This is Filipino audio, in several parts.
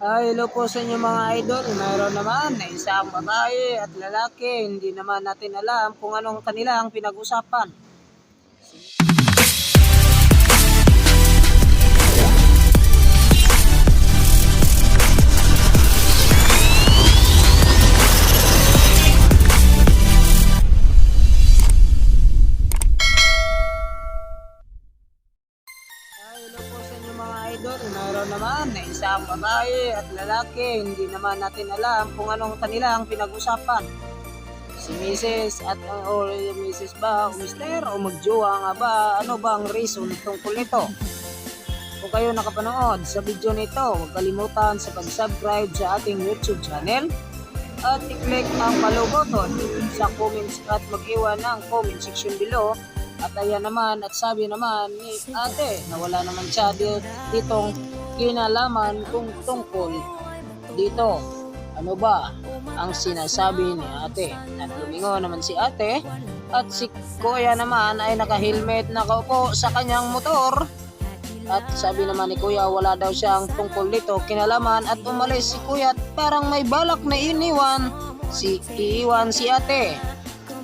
Hello po sa inyo mga idol. Mayroon naman na isang babae at lalaki. Hindi naman natin alam kung anong kanilang pinag-usapan. Hello po sa inyo mga idol. Mayroon naman na isang babae at lalaki. Hindi naman natin alam kung anong kanilang pinag-usapan. Si Mrs. at o Mrs. ba o Mr. o magjowa nga ba? Ano ba ang reason tungkol nito? Kung kayo nakapanood sa video nito, huwag kalimutan sa pag-subscribe sa ating YouTube channel at i-click ang follow button sa comments at mag-iwan ng comment section below. At ayan naman, at sabi naman ni ate na wala naman siya ditong kinalaman kung tungkol dito. Ano ba ang sinasabi ni ate? At lumingon naman si ate at si kuya naman ay naka-helmet nakaupo sa kanyang motor. At sabi naman ni kuya wala daw siyang tungkol dito kinalaman at umalis si kuya at parang may balak na iiwan si ate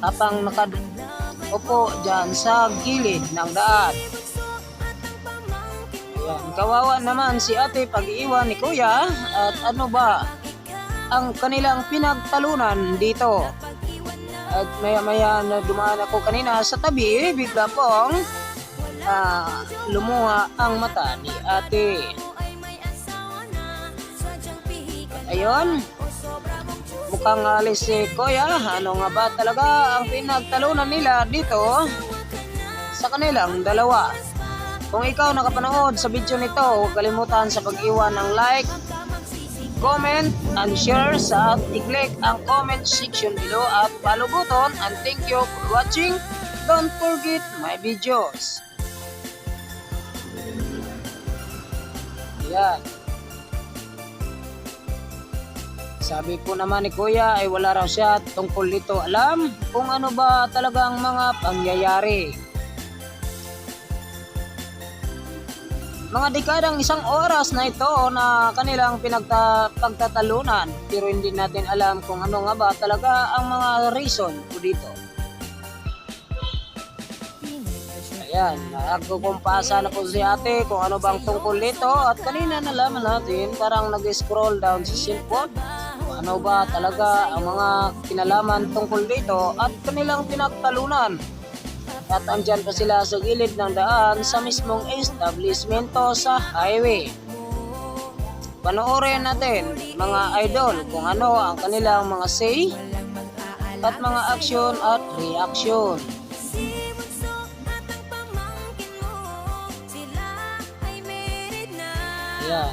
habang nakaupo dyan sa gilid ng daan. Ayan, kawawa naman si ate pag-iwan ni kuya at ano ba ang kanilang pinagtalunan dito. At maya na dumaan ako kanina sa tabi, bigla pong lumuha ang mata ni ate. At ayun, mukhang alis si kuya. Ano nga ba talaga ang pinagtalunan nila dito sa kanilang dalawa? Kung ikaw nakapanood sa video nito, huwag kalimutan sa pag-iwan ng like, comment and share sa at i-click ang comment section below at follow button, and thank you for watching. Don't forget my videos. Yan. Sabi po naman ni kuya ay wala raw siya tungkol dito alam kung ano ba talagang mga pangyayari. Mga dekadang isang oras na ito na kanilang pagtatalunan, pero hindi natin alam kung ano nga ba talaga ang mga reason po dito. Ayan, nagkukumpasa na po si ate kung ano bang tungkol dito at kanina nalaman natin parang nag-scroll down sa cellphone. Ano ba talaga ang mga kinalaman tungkol dito at kanilang pinagtalunan. At andyan pa sila sa gilid ng daan sa mismong establishmento sa highway. Panoorin natin mga idol kung ano ang kanilang mga say at mga action at reaction. Ayan.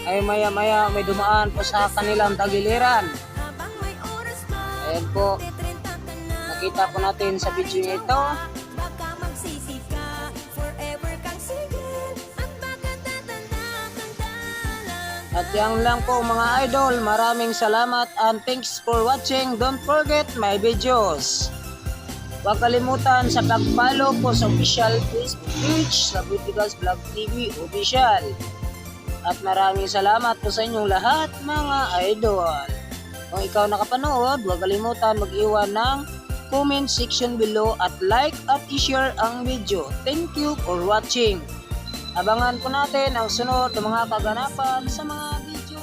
Ay maya may dumaan po sa kanilang tagiliran. Ayan po, nakita po natin sa video ito. At yan lang po mga idol, maraming salamat and thanks for watching. Don't forget my videos. Huwag kalimutan sa pag-follow po sa official Facebook page sa Butigas Vlog TV Official. At maraming salamat po sa inyong lahat mga idol. Kung ikaw nakapanood, huwag kalimutan mag-iwan ng comment section below at like at i-share ang video. Thank you for watching. Abangan po natin ang sunod na mga kaganapan sa mga video.